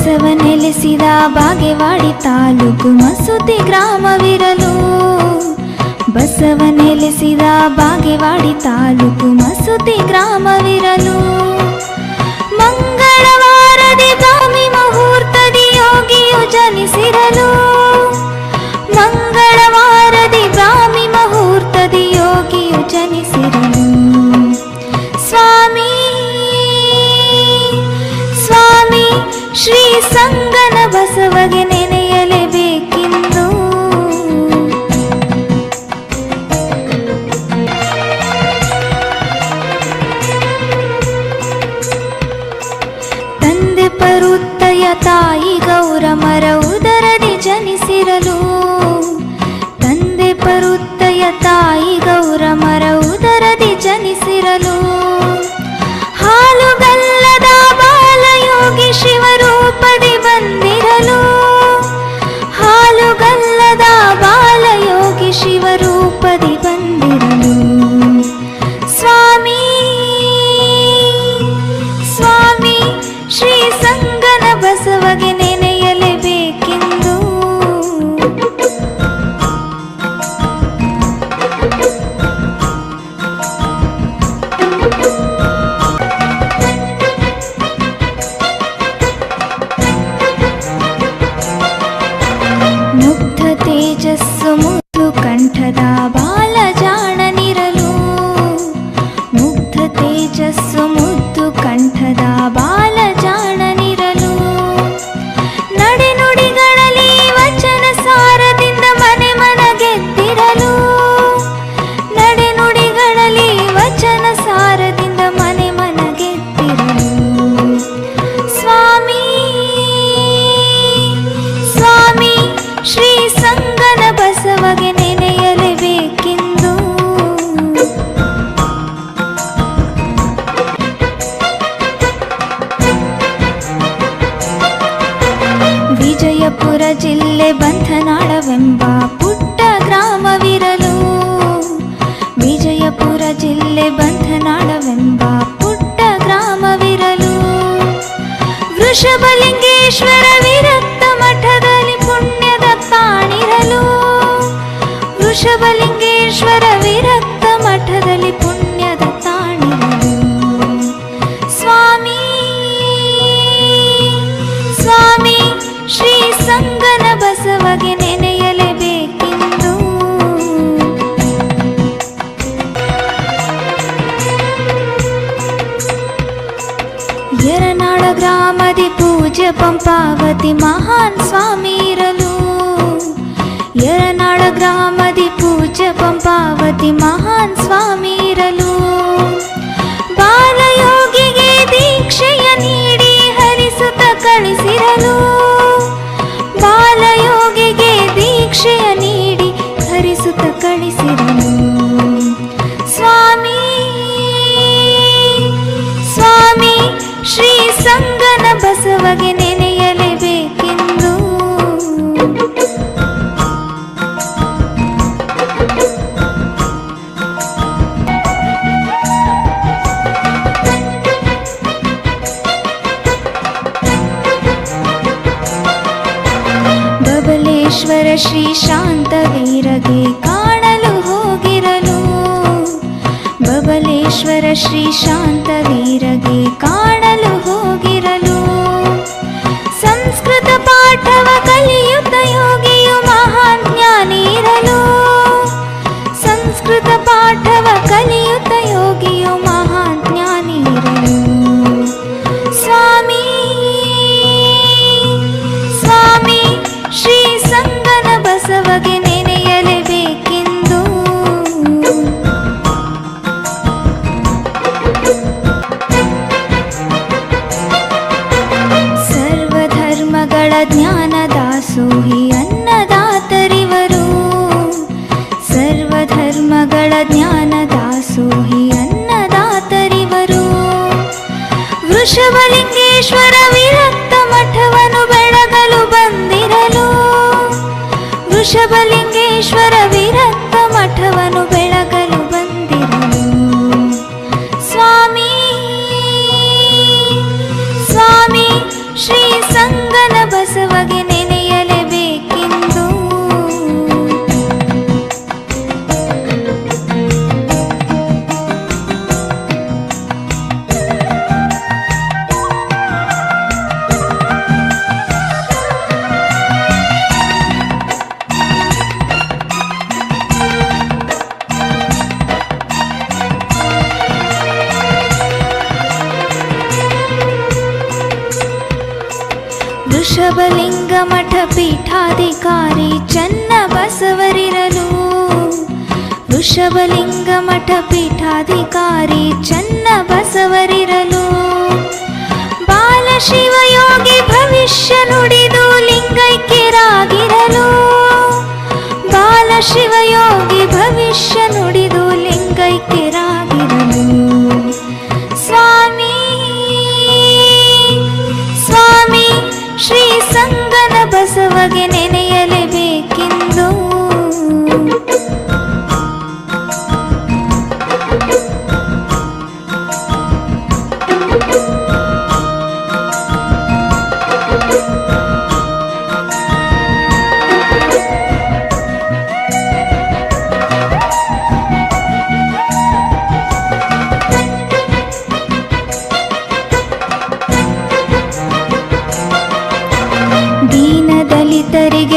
ಬಸವ ನೆಲೆಸಿದ ಬಾಗೇವಾಡಿ ತಾಲೂಕು ಮಸೂತಿ ಗ್ರಾಮವಿರಲು. ಬಸವ ನೆಲೆಸಿದ ಬಾಗೇವಾಡಿ ತಾಲೂಕು ಮಸೂತಿ ಗ್ರಾಮವಿರಲು. ಮಂಗಳವಾರದಿ ಬ್ರಾಹ್ಮಿ ಮುಹೂರ್ತದಿ ಯೋಗಿಯು ಜನಿಸಿರಲು. ಮಂಗಳವಾರದಿ ಬ್ರಾಹ್ಮಿ ಮುಹೂರ್ತದಿ ಯೋಗಿಯು ಜನಿಸಿರಲು. ಸ್ವಾಮಿ ಸ್ವಾಮಿ ಶ್ರೀ ಸಂಗನ ಬಸವಗೆ ನೆನೆಯಲೇಬೇಕಿಂದು. ತಂದೆ ಪರುತ್ತಯ ತಾಯಿ ಗೌರಮರ ಉದರದಿ ಜನಿಸಿರಲು. ತಂದೆ ಪರುತ್ತಯ ತಾಯಿ ಗೌರಮರ ಉದರದಿ ಜನಿಸಿರಲು. ಹಾಲುಗಲ್ಲದ ಬಾಲಯೋಗಿ ಶಿವರೂಪದಿ ಬಂದಿರಲು. ಹಾಲುಗಲ್ಲದ ಬಾಲಯೋಗಿ ಶಿವರೂಪದಿ ಬಂದಿರಲು. ಸ್ವಾಮಿ ಸ್ವಾಮಿ ಶ್ರೀ ಸಂಗನ ಬಸವಗೆ ನೆನೆಯಲೇಬೇಕೆಂದು. ಮುಗ್ಧ ತೇಜಸ್ಸು ಮುದ್ದು ಕಂಠದ ಬಾಲ ಜಾಣನಿರಲು. ಮುಗ್ಧ ತೇಜಸ್ಸು ಮುದ್ದು ಕಂಠದ ಬಾಲ ಜಾಣನಿರಲು. ನಡೆನುಡಿಗಳಲ್ಲಿ ವಚನ ಸಾರದಿಂದ ಮನೆ ಮನ ಗೆದ್ದಿರಲು. ನಡೆನುಡಿಗಳಲ್ಲಿ ವಚನ ಸಾರದಿಂದ ಮನೆ ಮನ ಗೆದ್ದಿರಲು. ಸ್ವಾಮಿ ಸ್ವಾಮಿ ಶ್ರೀ ಸಂಗನ ಬಸವಗೆ ನೆನೆಯಲೇಬೇಕೆಂದು. ವಿಜಯಪುರ ಜಿಲ್ಲೆ ಬಂಧನಾಳವೆಂಬ ಪುಟ್ಟ ಗ್ರಾಮವಿರಲು. ವಿಜಯಪುರ ಜಿಲ್ಲೆ ಬಂಧನಾಳವೆಂಬ ಪುಟ್ಟ ಗ್ರಾಮವಿರಲು. ವೃಷಭಲಿಂಗೇಶ್ವರ ವಿರಕ್ತ ಮಠದಲ್ಲಿ ಪುಣ್ಯದ ತಾಣಿರಲು. ವೃಷಭಲಿಂಗೇಶ್ವರ ವಿರಕ್ತ ಮಠದಲ್ಲಿ ಪುಣ್ಯದ ತಾಣಿರಲು. ಸ್ವಾಮಿ ಸ್ವಾಮಿ ಶ್ರೀ ಸಂಗನ ಬಸವಗೆ ನೆನೆಯಲೇಬೇಕೆಂದು. ಯರನಾಳ ಗ್ರಾಮದಿ ಪೂಜ್ಯ ಪಂಪಾವತಿ ಮಹಾನ್ ಸ್ವಾಮಿ ಇರಲು. ಯರನಾಳ ಗ್ರಾಮದಿ ಪೂಜ್ಯ ಪಂಪಾವತಿ ಮಹಾನ್ ಸ್ವಾಮಿ ಇರಲು. ಬಾಲಯೋಗಿಗೆ ದೀಕ್ಷೆಯ ನೀಡಿ ಹರಿಸುತ್ತ ಕಳಿಸಿರಲು. ಬಾಲಯೋಗಿಗೆ ದೀಕ್ಷೆಯ ನೀಡಿ ಹರಿಸುತ್ತ ಕಳಿಸಿರಲು. ಸ್ವಾಮಿ ಸ್ವಾಮಿ ಶ್ರೀ ಸಂಗನ ಬಸವಗೆ ನೆನೆಯಲೇಬೇಕೆಂದು. ಬಬಲೇಶ್ವರ ಶ್ರೀ ಶಾಂತವೀರಗೆ ಕಾಣಲು ಹೋಗಿರಲು. ಬಬಲೇಶ್ವರ ಶ್ರೀ ಶಾಂತವೀರಗೆ ಕಾಣಲು ಹೋಗಿರಲು. ಸಂಸ್ಕೃತ ಪಾಠವ ಕಲಿಯುತ್ತ ಯೋಗಿಯು ಮಹಾನ್ ಜ್ಞಾನಿ ಇರಲು. ಸಂಸ್ಕೃತ ಪಾಠವ ಕಲಿಯುತ್ತ ಯೋಗಿಯು ಮಹಾನ್ ಜ್ಞಾನಿ ಇರಲು. ಸ್ವಾಮಿ ಸ್ವಾಮಿ ಶ್ರೀ ಸಂಗನ ಬಸವಗೆ ನೆನೆಯಲೇಬೇಕೆಂದು. ಸರ್ವಧರ್ಮಗಳ ಜ್ಞಾನ ದಾಸೋಹಿ ಅನ್ನದಾತರಿವರು. ಸರ್ವಧರ್ಮಗಳ ಜ್ಞಾನ ದಾಸೋಹಿ ಅನ್ನದಾತರಿವರು. ವೃಷಭಲಿಂಗೇಶ್ವರ ವಿರಕ್ತ ಮಠವನ್ನು ಬೆಳಗಲು ಬಂದಿರಲು. ವೃಷಭಲಿಂಗೇಶ್ವರ ವಿರಕ್ತ ಮಠವನ್ನು ಬೆಳಗಲು ಬಂದಿರಲು. ಸ್ವಾಮಿ ಸ್ವಾಮಿ ಶ್ರೀ ಸಂಗ ವೃಷಭಲಿಂಗ ಮಠ ಪೀಠಾಧಿಕಾರಿ ಚನ್ನ ಬಸವರಿರಲು ವೃಷಭಲಿಂಗ ಮಠ ಪೀಠಾಧಿಕಾರಿ ಚನ್ನ ಬಸವರಿರಲು ಬಾಲಶಿವಯೋಗಿ ಭವಿಷ್ಯ ನುಡಿದು ಲಿಂಗೈಕ್ಯರಾಗಿರಲು ಬಾಲಶಿವಯೋಗಿ ಭವಿಷ್ಯ ನುಡಿದು ಲಿಂಗೈಕ್ಯರಾಗಿರಲು ಸ್ವಾಮಿ ಸ್ವಾಮಿ ಶ್ರೀ ಸಂಗನ ಬಸವಗೆ ನೆನೆಯಲೇಬೇಕೆಂದು ದಲಿತರಿಗೆ